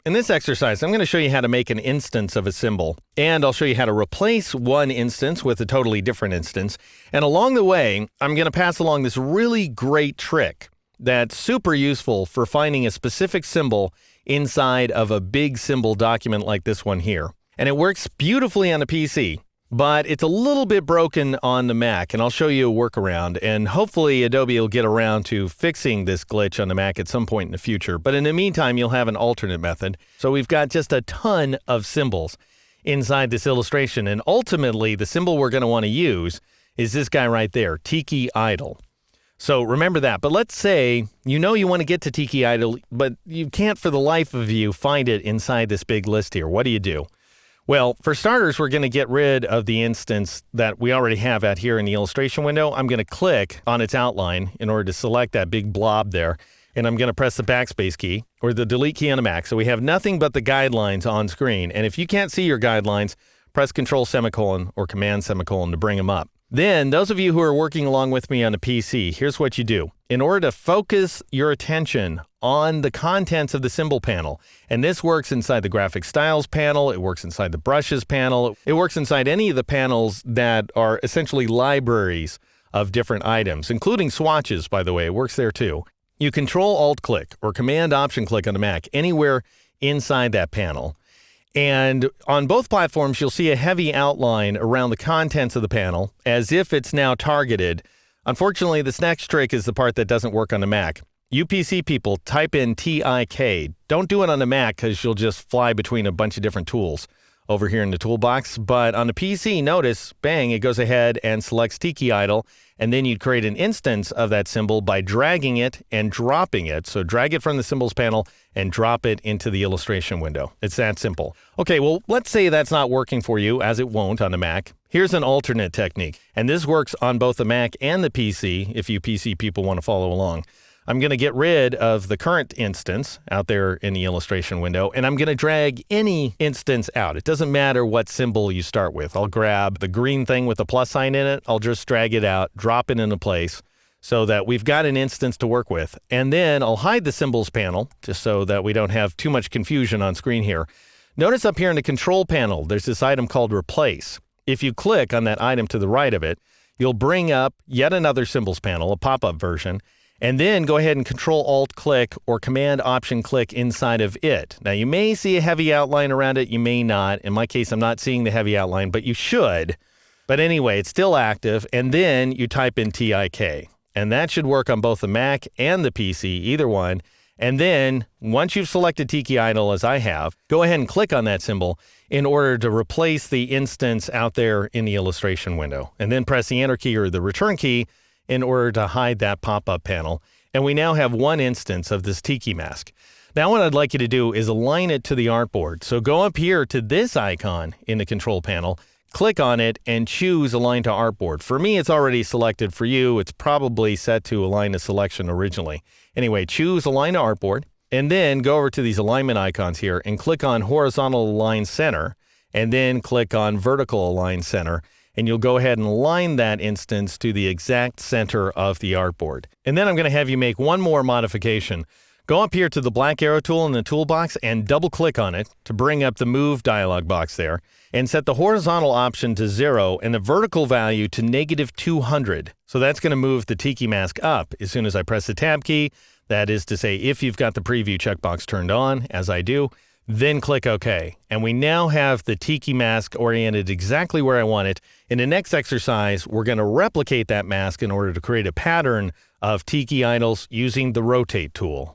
In this exercise, I'm going to show you how to make an instance of a symbol, and I'll show you how to replace one instance with a totally different instance. And along the way, I'm going to pass along this really great trick that's super useful for finding a specific symbol inside of a big symbol document like this one here. And it works beautifully on a PC, but it's a little bit broken on the Mac, and I'll show you a workaround, and hopefully Adobe will get around to fixing this glitch on the Mac at some point in the future. But in the meantime, you'll have an alternate method. So we've got just a ton of symbols inside this illustration, and ultimately the symbol we're going to want to use is this guy right there, Tiki Idol. So remember that. But let's say you want to get to Tiki Idol, but you can't for the life of you find it inside this big list here. What do you do? Well, for starters, we're going to get rid of the instance that we already have out here in the illustration window. I'm going to click on its outline in order to select that big blob there, and I'm going to press the backspace key or the delete key on a Mac. So we have nothing but the guidelines on screen. And if you can't see your guidelines, press Control semicolon or Command semicolon to bring them up. Then, those of you who are working along with me on a PC, here's what you do. In order to focus your attention on the contents of the symbol panel, and this works inside the graphic styles panel, it works inside the brushes panel, it works inside any of the panels that are essentially libraries of different items, including swatches, by the way, it works there too. You Control-Alt-Click or Command-Option-Click on the Mac anywhere inside that panel. And on both platforms, you'll see a heavy outline around the contents of the panel as if it's now targeted. Unfortunately, this next trick is the part that doesn't work on the Mac. You PC people, type in TIK. Don't do it on the Mac because you'll just fly between a bunch of different tools over here in the toolbox. But on the PC, notice, bang, it goes ahead and selects Tiki Idol. And then you'd create an instance of that symbol by dragging it and dropping it. So drag it from the symbols panel and drop it into the illustration window. It's that simple. Okay, well, let's say that's not working for you, as it won't on the Mac. Here's an alternate technique. And this works on both the Mac and the PC, if you PC people want to follow along. I'm going to get rid of the current instance out there in the illustration window, and I'm going to drag any instance out. It doesn't matter what symbol you start with. I'll grab the green thing with the plus sign in it. I'll just drag it out, drop it into place so that we've got an instance to work with. And then I'll hide the symbols panel just so that we don't have too much confusion on screen here. Notice up here in the control panel, there's this item called Replace. If you click on that item to the right of it, you'll bring up yet another symbols panel, a pop-up version, and then go ahead and Control-Alt-Click or Command-Option-Click inside of it. Now, you may see a heavy outline around it. You may not. In my case, I'm not seeing the heavy outline, but you should. But anyway, it's still active. And then you type in TIK. And that should work on both the Mac and the PC, either one. And then, once you've selected Tiki Idol, as I have, go ahead and click on that symbol in order to replace the instance out there in the illustration window. And then press the Enter key or the Return key in order to hide that pop-up panel. And we now have one instance of this Tiki mask. Now what I'd like you to do is align it to the artboard. So go up here to this icon in the control panel, click on it, and choose Align to Artboard. For me, it's already selected. For you, it's probably set to align to selection originally. Anyway, choose Align to Artboard, and then go over to these alignment icons here and click on Horizontal Align Center, and then click on Vertical Align Center. And you'll go ahead and align that instance to the exact center of the artboard. And then I'm going to have you make one more modification. Go up here to the black arrow tool in the toolbox and double click on it to bring up the Move dialog box there, and set the horizontal option to 0 and the vertical value to -200. So that's going to move the Tiki mask up as soon as I press the Tab key. That is to say, if you've got the preview checkbox turned on, as I do, then click OK. And we now have the Tiki mask oriented exactly where I want it. In the next exercise, we're going to replicate that mask in order to create a pattern of Tiki idols using the Rotate tool.